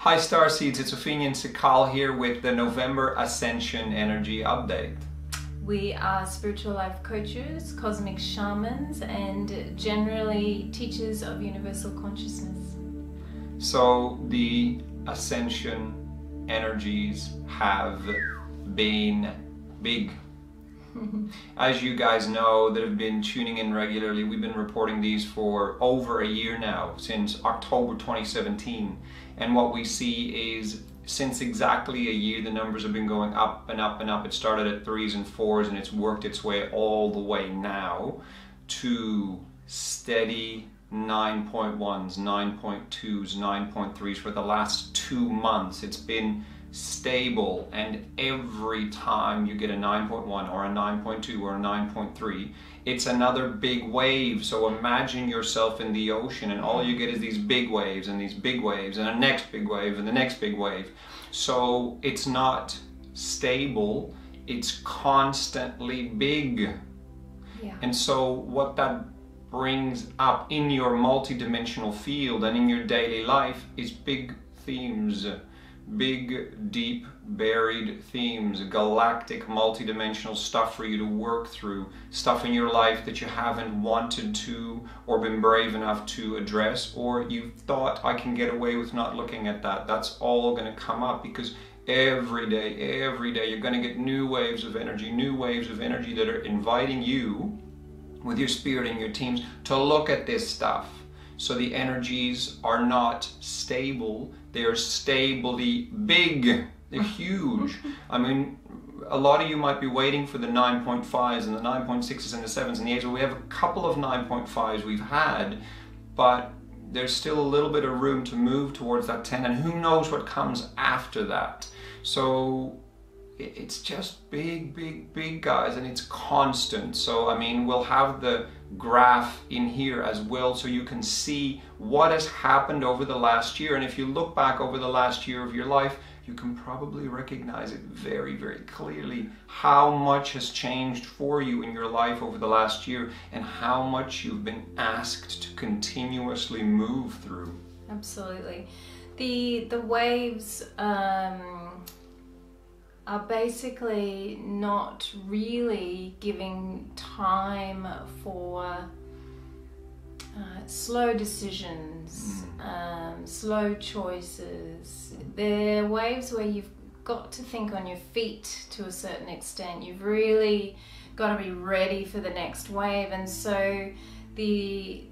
Hi Starseeds, it's Opheana and Sikaal here with the November Ascension Energy Update. We are spiritual life coaches, cosmic shamans, and generally teachers of universal consciousness. So the Ascension Energies have been big. As you guys know that have been tuning in regularly, we've been reporting these for over a year now, since October 2017. And what we see is, since exactly a year, the numbers have been going up and up and up. It started at 3s and 4s and it's worked its way all the way now to steady 9.1s, 9.2s, 9.3s for the last 2 months. It's been stable, and every time you get a 9.1 or a 9.2 or a 9.3, it's another big wave. So imagine yourself in the ocean and all you get is these big waves and these big waves and a next big wave and the next big wave. So it's not stable, it's constantly big. Yeah. And so what that brings up in your multidimensional field and in your daily life is big themes. Big, deep, buried themes, galactic, multidimensional stuff for you to work through, stuff in your life that you haven't wanted to or been brave enough to address, or you've thought, I can get away with not looking at that. That's all going to come up because every day, you're going to get new waves of energy that are inviting you with your spirit and your teams to look at this stuff. So the energies are not stable, they are stably big, they're huge. I mean, a lot of you might be waiting for the 9.5s and the 9.6s and the 7s and the 8s. Well, we have a couple of 9.5s we've had, but there's still a little bit of room to move towards that 10, and who knows what comes after that. So it's just big, guys, and it's constant. So I mean, we'll have the graph in here as well so you can see what has happened over the last year. And if you look back over the last year of your life, you can probably recognize it very clearly how much has changed for you in your life over the last year and how much you've been asked to continuously move through. Absolutely. The waves are basically not really giving time for slow decisions, slow choices. They're waves where you've got to think on your feet to a certain extent. You've really got to be ready for the next wave. And so the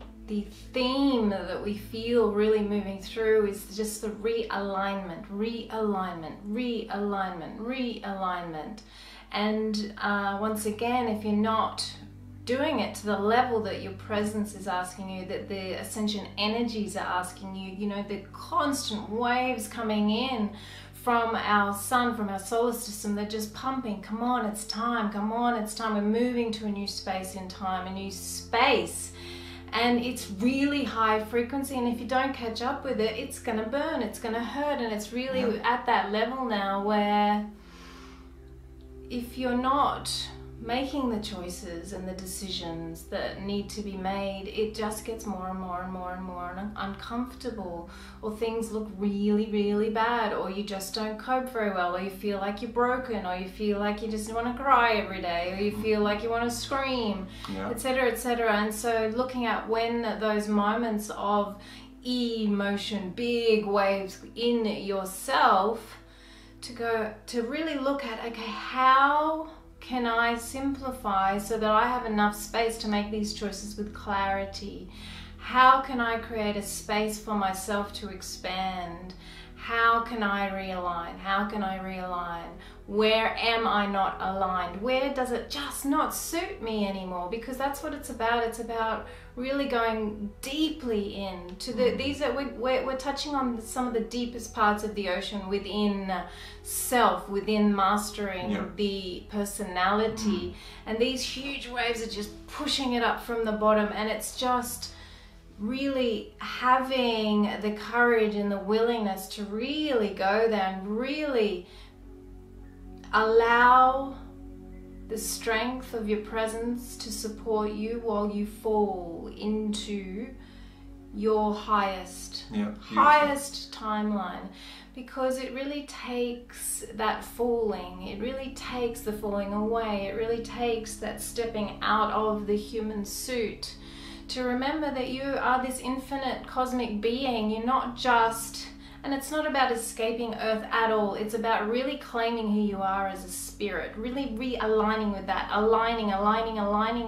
theme that we feel really moving through is just the realignment. And once again, if you're not doing it to the level that your presence is asking you, that the Ascension Energies are asking you, you know, the constant waves coming in from our sun, from our solar system, they're just pumping. Come on, it's time. Come on, it's time. We're moving to a new space in time, a new space. And it's really high frequency, and if you don't catch up with it, it's going to burn, it's going to hurt, and it's really at that level now where if you're not making the choices and the decisions that need to be made, it just gets more and more uncomfortable, or things look really bad, or you just don't cope very well, or you feel like you're broken, or you feel like you just want to cry every day, or you feel like you want to scream, etc. And so looking at when those moments of emotion, big waves in yourself, to really look at, okay, how can I simplify so that I have enough space to make these choices with clarity? How can I create a space for myself to expand? How can I realign? Where am I not aligned? Where does it just not suit me anymore? Because that's what it's about. It's about really going deeply into we're touching on some of the deepest parts of the ocean within self, within mastering the personality. And these huge waves are just pushing it up from the bottom, and it's just really having the courage and the willingness to really go there and really allow the strength of your presence to support you while you fall into your highest timeline, because it really takes that falling, it really takes the falling away, it really takes that stepping out of the human suit to remember that you are this infinite cosmic being. You're not just, and it's not about escaping Earth at all, it's about really claiming who you are as a spirit, really realigning with that, aligning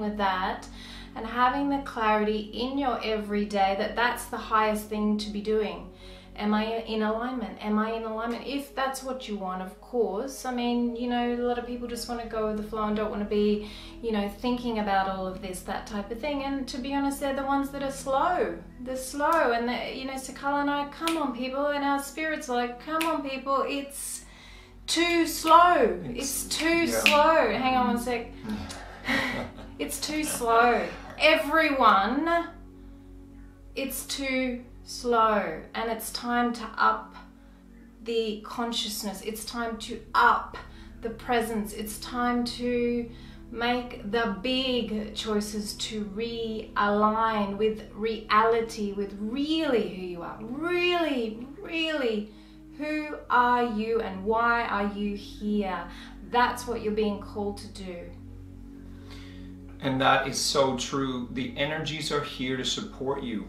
with that, and having the clarity in your everyday that that's the highest thing to be doing. Am I in alignment? Am I in alignment? If that's what you want, of course. I mean, you know, a lot of people just want to go with the flow and don't want to be, you know, thinking about all of this, that type of thing. And to be honest, they're the ones that are slow. They're slow. And, you know, Sikaal and I, come on, people. And our spirits are like, come on, people. It's too slow. It's too slow. Hang on one sec. It's too slow. Everyone, it's too slow, and it's time to up the consciousness, it's time to up the presence, it's time to make the big choices to realign with reality, with really who you are, really who are you and why are you here. That's what you're being called to do. And that is so true. The energies are here to support you.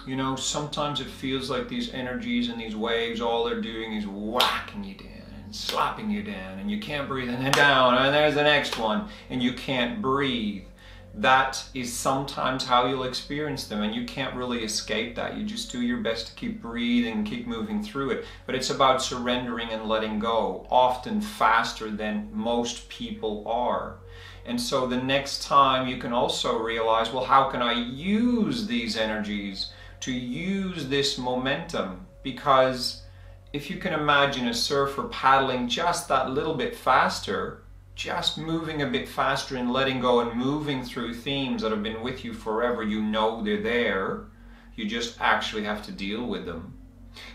You know, sometimes it feels like these energies and these waves, all they're doing is whacking you down and slapping you down, and you can't breathe, and then down, and there's the next one, and you can't breathe. That is sometimes how you'll experience them, and you can't really escape that. You just do your best to keep breathing and keep moving through it. But it's about surrendering and letting go, often faster than most people are. And so the next time you can also realize, well, how can I use these energies to use this momentum? Because if you can imagine a surfer paddling just that little bit faster, just moving a bit faster and letting go and moving through themes that have been with you forever, you know they're there, you just actually have to deal with them.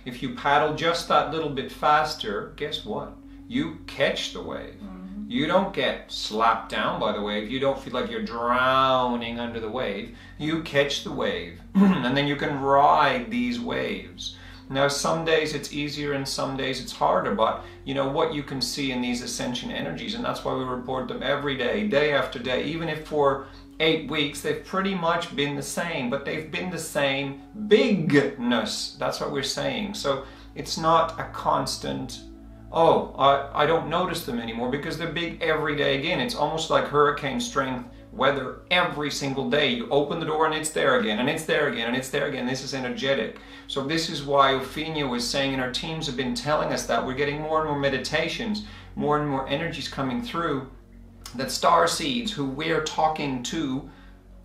If you paddle just that little bit faster, guess what? You catch the wave. You don't get slapped down by the wave. You don't feel like you're drowning under the wave. You catch the wave and then you can ride these waves. Now, some days it's easier and some days it's harder, but you know what you can see in these ascension energies, and that's why we report them every day, day after day. Even if for 8 weeks they've pretty much been the same, but they've been the same bigness. That's what we're saying. So it's not a constant, oh, I don't notice them anymore, because they're big every day again. It's almost like hurricane strength weather every single day. You open the door and it's there again, and it's there again, and it's there again. This is energetic. So this is why Opheana was saying, and our teams have been telling us that we're getting more and more meditations, more and more energies coming through, that starseeds who we're talking to,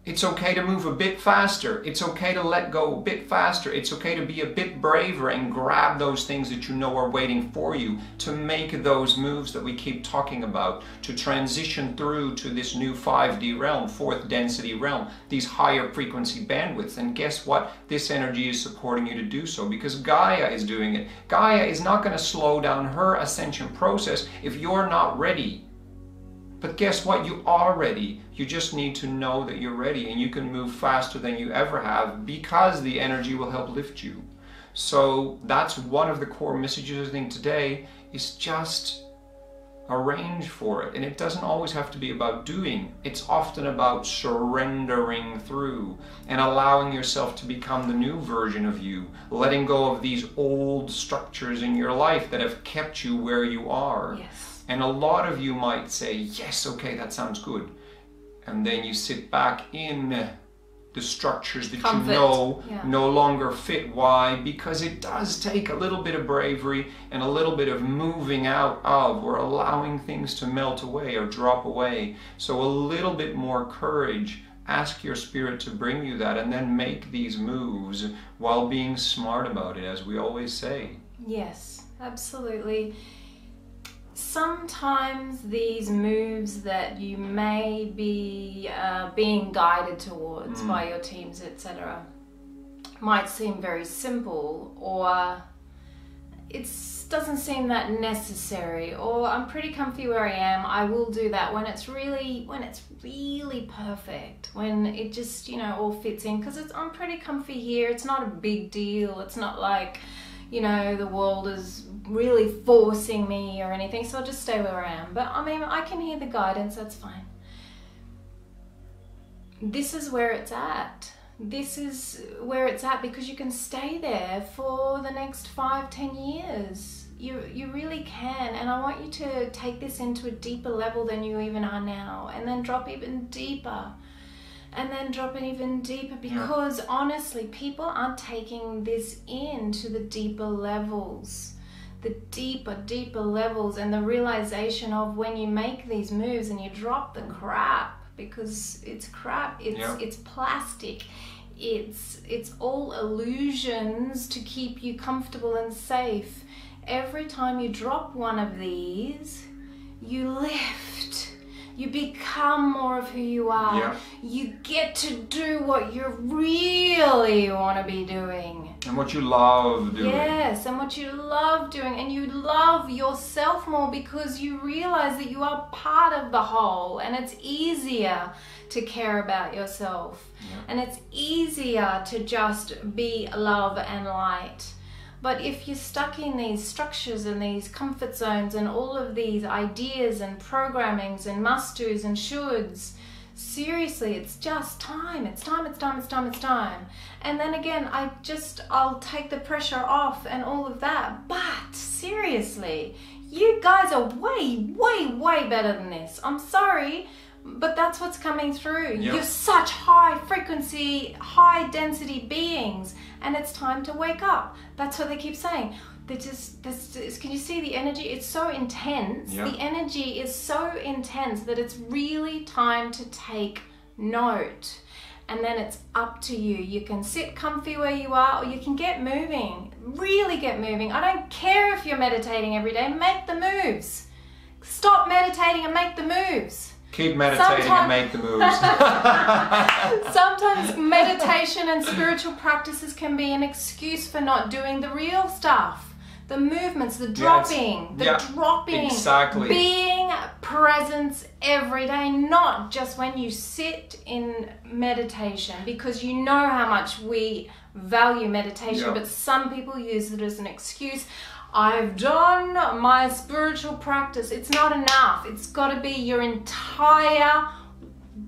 it's okay to move a bit faster. It's okay to let go a bit faster. It's okay to be a bit braver and grab those things that you know are waiting for you, to make those moves that we keep talking about, to transition through to this new 5D realm, 4th density realm, these higher frequency bandwidths. And guess what? This energy is supporting you to do so, because Gaia is doing it. Gaia is not going to slow down her ascension process if you're not ready. But guess what? You are ready. You just need to know that you're ready, and you can move faster than you ever have, because the energy will help lift you. So that's one of the core messages, I think, today, is just arrange for it. And it doesn't always have to be about doing. It's often about surrendering through and allowing yourself to become the new version of you, letting go of these old structures in your life that have kept you where you are. Yes. And a lot of you might say, yes, okay, that sounds good. And then you sit back in the structures that you know no longer fit. Why? Because it does take a little bit of bravery and a little bit of moving out of, or allowing things to melt away or drop away. So a little bit more courage. Ask your spirit to bring you that, and then make these moves while being smart about it, as we always say. Yes, absolutely. Sometimes these moves that you may be being guided towards by your teams, etc., might seem very simple, or it doesn't seem that necessary, or I'm pretty comfy where I am. I will do that when it's really perfect, when it just, you know, all fits in, because I'm pretty comfy here. It's not a big deal. It's not like, you know, the world is really forcing me or anything, so I'll just stay where I am. But I mean, I can hear the guidance, that's fine. This is where it's at. This is where it's at because you can stay there for the next 5-10 years. You really can, and I want you to take this into a deeper level than you even are now, and then drop even deeper, and then drop it even deeper, because honestly, people aren't taking this into the deeper levels, the deeper levels, and the realization of when you make these moves and you drop the crap, because it's crap, it's plastic. It's all illusions to keep you comfortable and safe. Every time you drop one of these, you lift. You become more of who you are. Yeah. You get to do what you really want to be doing. And what you love doing. Yes, and what you love doing. And you love yourself more because you realize that you are part of the whole, and it's easier to care about yourself. Yeah. And it's easier to just be love and light. But if you're stuck in these structures and these comfort zones and all of these ideas and programmings and must-dos and shoulds, seriously, it's just time. It's time. And then again, I'll take the pressure off and all of that. But seriously, you guys are way better than this. I'm sorry, but that's what's coming through. Yep. You're such high frequency, high density beings, and it's time to wake up. That's what they keep saying. Can you see the energy? It's so intense. Yep. The energy is so intense that it's really time to take note. And then it's up to you. You can sit comfy where you are, or you can get moving. Really get moving. I don't care if you're meditating every day. Make the moves. Stop meditating and make the moves. Keep meditating and make the moves. Sometimes meditation and spiritual practices can be an excuse for not doing the real stuff. The movements, the dropping, exactly. Being present every day, not just when you sit in meditation, because you know how much we value meditation, but some people use it as an excuse. I've done my spiritual practice. It's not enough. It's got to be your entire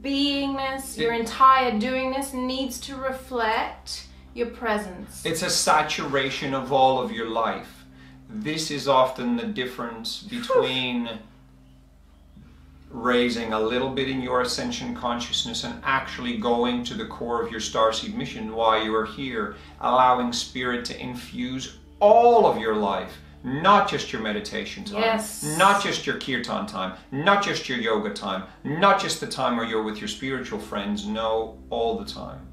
beingness, your entire doingness needs to reflect your presence. It's a saturation of all of your life. This is often the difference between raising a little bit in your ascension consciousness and actually going to the core of your starseed mission, why you are here, allowing spirit to infuse all of your life, not just your meditation time, not just your kirtan time, not just your yoga time, not just the time where you're with your spiritual friends, no, all the time,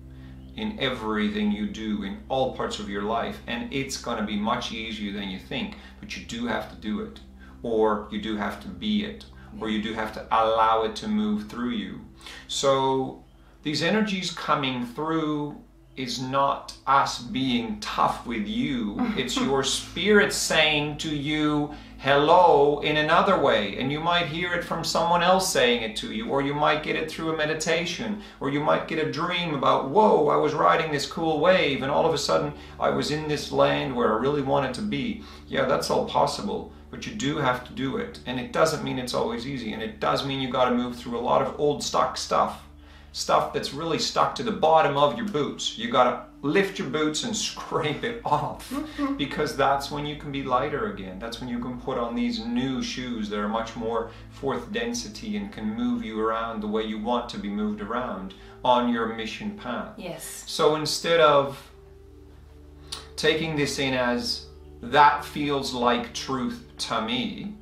in everything you do, in all parts of your life. And it's going to be much easier than you think, but you do have to do it, or you do have to be it, or you do have to allow it to move through you. So these energies coming through is not us being tough with you. It's your spirit saying to you hello in another way, and you might hear it from someone else saying it to you, or you might get it through a meditation, or you might get a dream about, whoa, I was riding this cool wave and all of a sudden I was in this land where I really wanted to be. Yeah, that's all possible, but you do have to do it, and it doesn't mean it's always easy, and it does mean you got to move through a lot of old stuck stuff that's really stuck to the bottom of your boots. You gotta lift your boots and scrape it off, because that's when you can be lighter again. That's when you can put on these new shoes that are much more fourth density and can move you around the way you want to be moved around on your mission path. Yes. So instead of taking this in as that feels like truth to me,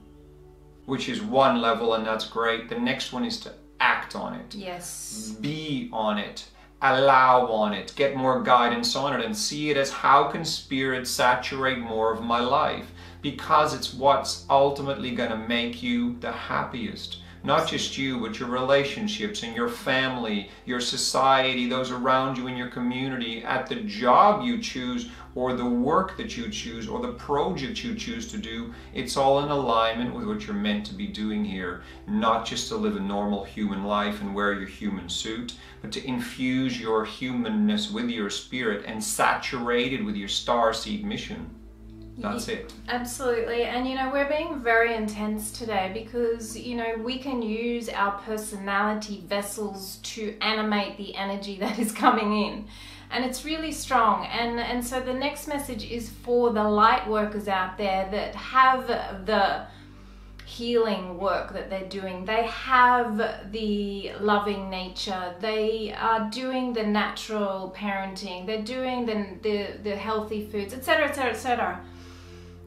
which is one level, and that's great, the next one is to act on it. Yes. Be on it. Allow on it. Get more guidance on it, and see it as, how can spirit saturate more of my life? Because it's what's ultimately going to make you the happiest. Not just you, but your relationships and your family, your society, those around you in your community, at the job you choose, or the work that you choose, or the project you choose to do. It's all in alignment with what you're meant to be doing here. Not just to live a normal human life and wear your human suit, but to infuse your humanness with your spirit and saturate it with your starseed mission. That's it. Absolutely. And you know, we're being very intense today because, you know, we can use our personality vessels to animate the energy that is coming in. And it's really strong. And so the next message is for the light workers out there that have the healing work that they're doing. They have the loving nature. They are doing the natural parenting. They're doing the healthy foods, etc., etc., etc.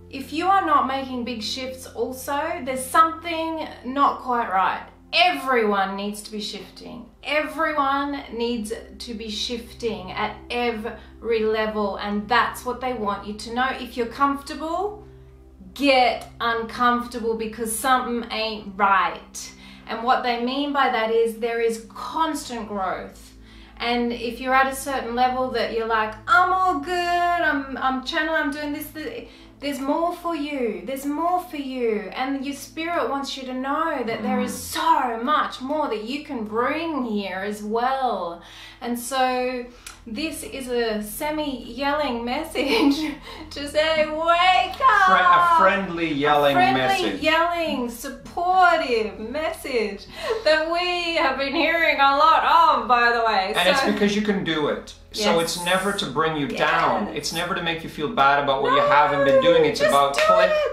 If you are not making big shifts also, there's something not quite right. Everyone needs to be shifting. Everyone needs to be shifting at every level, and that's what they want you to know. If you're comfortable, get uncomfortable because something ain't right. And what they mean by that is there is constant growth. And if you're at a certain level that you're like, I'm all good, I'm channeling, I'm doing this, there's more for you. There's more for you. And your spirit wants you to know that there is so much more that you can bring here as well. And so this is a semi-yelling message to say, wake up! A friendly yelling message. Friendly yelling, supportive message that we have been hearing a lot of, by the way. And it's because you can do it. Yes. So it's never to bring you down. It's never to make you feel bad about what you haven't been doing. It's about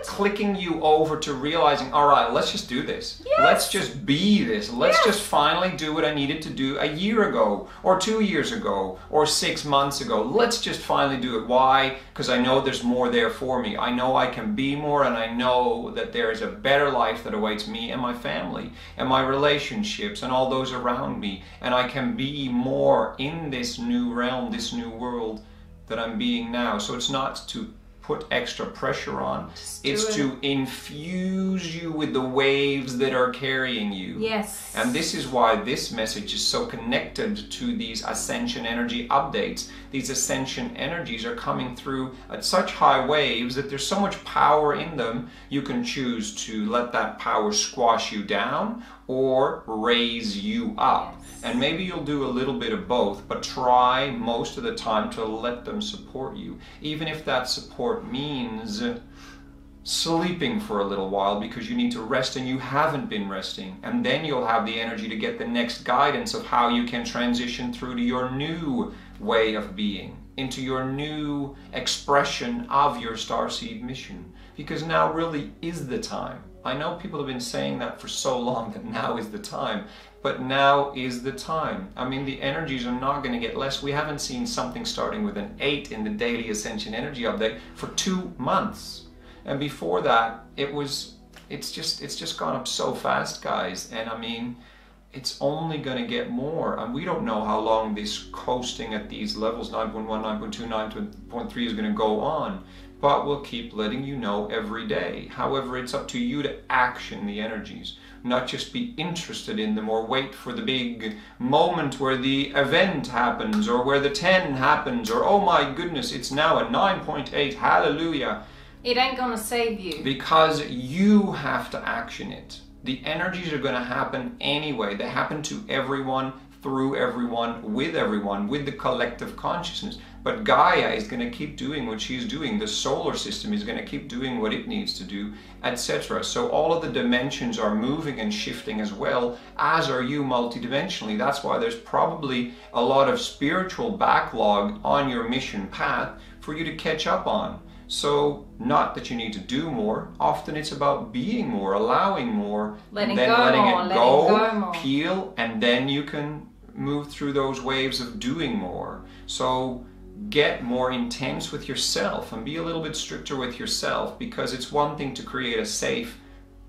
clicking you over to realizing, all right, let's just do this. Yes. Let's just be this. Let's just finally do what I needed to do a year ago, or 2 years ago, or 6 months ago. Let's just finally do it. Why? Because I know there's more there for me. I know I can be more, and I know that there is a better life that awaits me and my family and my relationships and all those around me. And I can be more in this new realm, this new world that I'm being now. So it's not to put extra pressure on, it's to infuse you with the waves that are carrying you. Yes. And this is why this message is so connected to these Ascension Energy updates. These Ascension Energies are coming through at such high waves that there's so much power in them. You can choose to let that power squash you down or raise you up. Yes. And maybe you'll do a little bit of both, but try most of the time to let them support you. Even if that support means sleeping for a little while because you need to rest and you haven't been resting. And then you'll have the energy to get the next guidance of how you can transition through to your new way of being, into your new expression of your starseed mission. Because now really is the time. I know people have been saying that for so long, that now is the time, but now is the time. I mean, the energies are not going to get less. We haven't seen something starting with an 8 in the daily Ascension Energy update for 2 months. And before that, it's just gone up so fast, guys. And I mean, it's only going to get more. And we don't know how long this coasting at these levels, 9.1, 9.2, 9.3 is going to go on. But we'll keep letting you know every day. However, it's up to you to action the energies, not just be interested in them or wait for the big moment where the event happens or where the 10 happens or, oh my goodness, it's now a 9.8, hallelujah. It ain't gonna save you. Because you have to action it. The energies are gonna happen anyway. They happen to everyone, through everyone, with the collective consciousness. But Gaia is going to keep doing what she's doing. The solar system is going to keep doing what it needs to do, etc. So all of the dimensions are moving and shifting as well, as are you multidimensionally. That's why there's probably a lot of spiritual backlog on your mission path for you to catch up on. So not that you need to do more. Often it's about being more, allowing more, letting then go letting more, it go, more. peel, and then you can move through those waves of doing more. So get more intense with yourself and be a little bit stricter with yourself, because it's one thing to create a safe,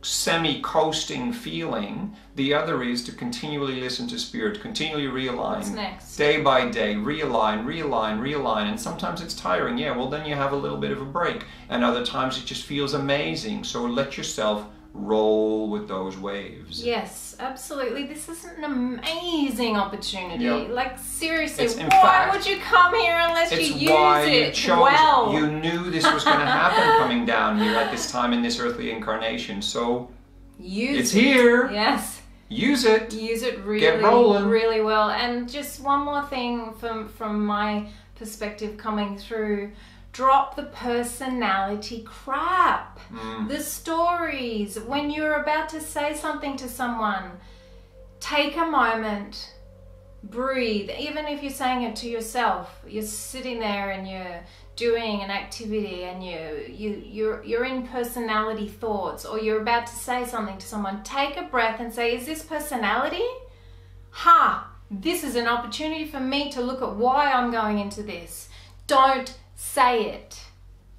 semi-coasting feeling. The other is to continually listen to spirit, continually realign. What's next? Day by day, realign, realign, realign. And sometimes it's tiring, yeah, well then you have a little bit of a break. And other times it just feels amazing. So let yourself roll with those waves. Yes, absolutely. This is an amazing opportunity. Yep. Like, seriously, It's, in why fact, would you come here unless you use why it you chose, well? you knew this was going to happen coming down here at this time in this earthly incarnation. So Use it's here. Yes. Use it. Use it Get rolling. really well. And just one more thing from my perspective coming through. Drop the personality crap. The stories. When you're about to say something to someone, take a moment, breathe. Even if you're saying it to yourself, you're sitting there and you're doing an activity and you're in personality thoughts, or you're about to say something to someone, take a breath and say, is this personality? This is an opportunity for me to look at why I'm going into this. Don't say it.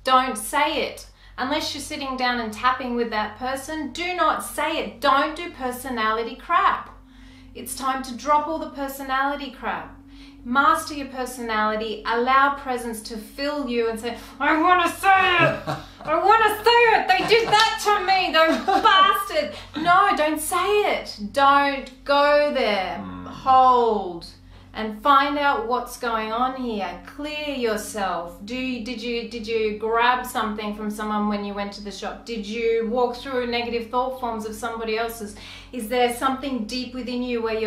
Don't say it. Unless you're sitting down and tapping with that person, do not say it. Don't do personality crap. It's time to drop all the personality crap. Master your personality. Allow presence to fill you and say, I want to say it. I want to say it. They did that to me, those bastards. No, don't say it. Don't go there. Hold. And find out what's going on here. Clear yourself. Did you grab something from someone when you went to the shop? Did you walk through negative thought forms of somebody else's? Is there something deep within you where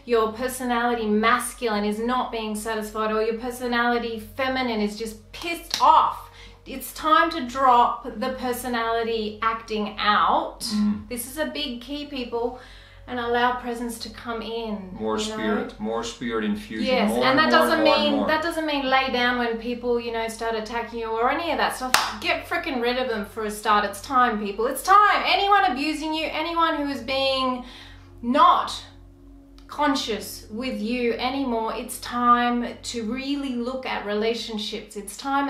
your personality masculine is not being satisfied, or your personality feminine is just pissed off? It's time to drop the personality acting out. This is a big key, people. And allow presence to come in. More spirit infusion. Yes, more and that more. doesn't mean lay down when people, start attacking you or any of that stuff. Get freaking rid of them for a start. It's time, people. It's time. Anyone abusing you, anyone who is being not conscious with you anymore, it's time to really look at relationships. It's time.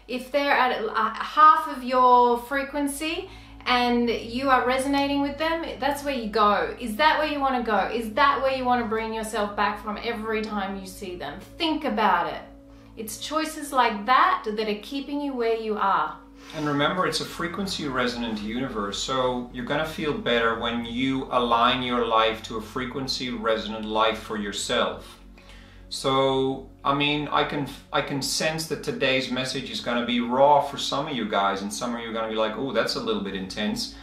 If they're at half of your frequency, and you are resonating with them, that's where you go. Is that where you want to go? Is that where you want to bring yourself back from every time you see them? Think about it. It's choices like that that are keeping you where you are. And remember, it's a frequency resonant universe, so you're going to feel better when you align your life to a frequency resonant life for yourself. So, I mean, I can sense that today's message is going to be raw for some of you guys, and some of you are going to be like, oh, that's a little bit intense.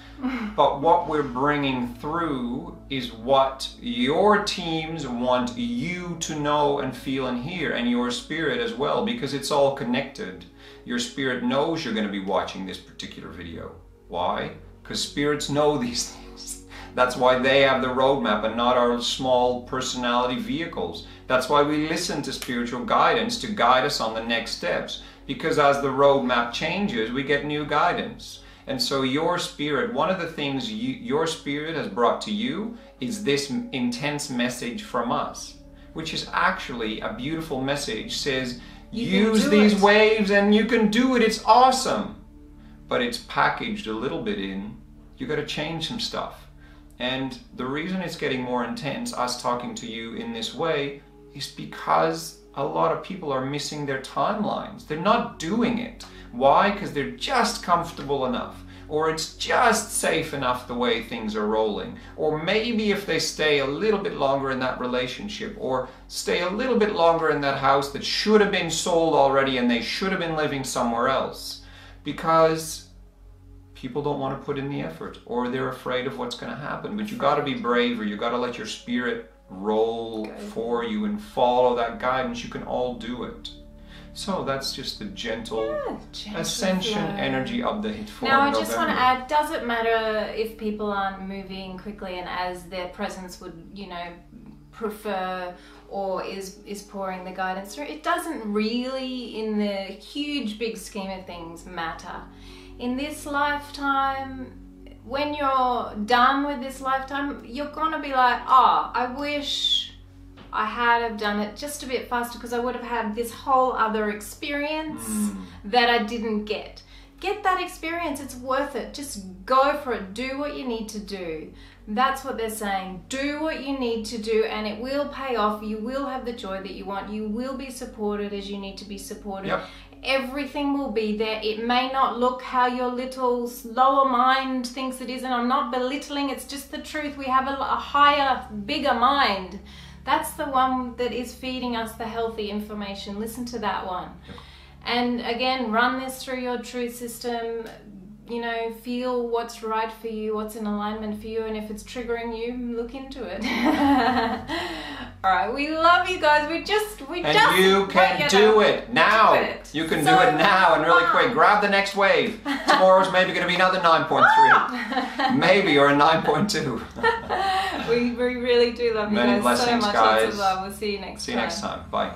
But what we're bringing through is what your teams want you to know and feel and hear, and your spirit as well, because it's all connected. Your spirit knows you're going to be watching this particular video. Why? Because spirits know these things. That's why they have the roadmap and not our small personality vehicles. That's why we listen to spiritual guidance to guide us on the next steps. Because as the roadmap changes, we get new guidance. And so your spirit, one of the things your spirit has brought to you is this intense message from us, which is actually a beautiful message. Says, use these waves and you can do it. It's awesome. But it's packaged a little bit in. You got to change some stuff. And the reason it's getting more intense, us talking to you in this way, is because a lot of people are missing their timelines. They're not doing it. Why? Because they're just comfortable enough, or it's just safe enough the way things are rolling. Or maybe if they stay a little bit longer in that relationship, or stay a little bit longer in that house that should have been sold already and they should have been living somewhere else. Because people don't want to put in the effort, or they're afraid of what's going to happen. But you got to be braver. You got to let your spirit roll for you and follow that guidance. You can all do it. So that's just the gentle ascension energy of the hit for Now, November. I just want to add, does it matter if people aren't moving quickly and as their presence would, prefer, or is pouring the guidance through? It doesn't really, in the huge big scheme of things, matter. In this lifetime, when you're done with this lifetime, you're gonna be like, oh, I wish I had have done it just a bit faster, because I would have had this whole other experience that I didn't get. Get that experience, it's worth it. Just go for it, do what you need to do. That's what they're saying. Do what you need to do and it will pay off. You will have the joy that you want. You will be supported as you need to be supported. Yep. everything will be there. It may not look how your little lower mind thinks it is, and I'm not belittling, it's just the truth. We have a higher, bigger mind. That's the one that is feeding us the healthy information. Listen to that one. Yep. And again, run this through your truth system. You know, feel what's right for you, what's in alignment for you, and if it's triggering you, look into it. All right, we love you guys. We just you can do it now. You can do it now, and really quick. Grab the next wave. Tomorrow's maybe going to be another 9.3, maybe, or a 9.2. we really do love you Many guys blessings, so much. guys. Lots of love. We'll see you next time. See you next time. Bye.